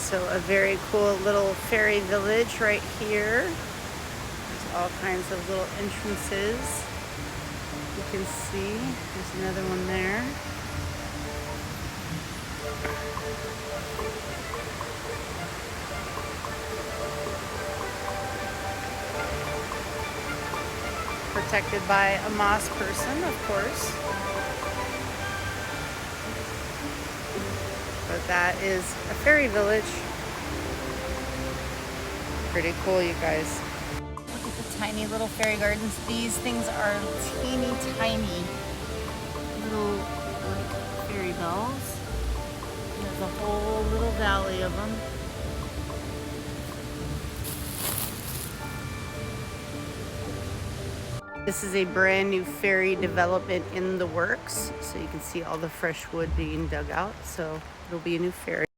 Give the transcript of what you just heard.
So a very cool little fairy village right here. There's all kinds of little entrances. You can see there's another one there. Protected by a moss person, of course. But that is a fairy village. Pretty cool, you guys. Look at the tiny little fairy gardens. These things are teeny tiny little like fairy bells. There's a whole little valley of them. This is a brand new fairy development in the works. So you can see all the fresh wood being dug out. So it'll be a new fairy.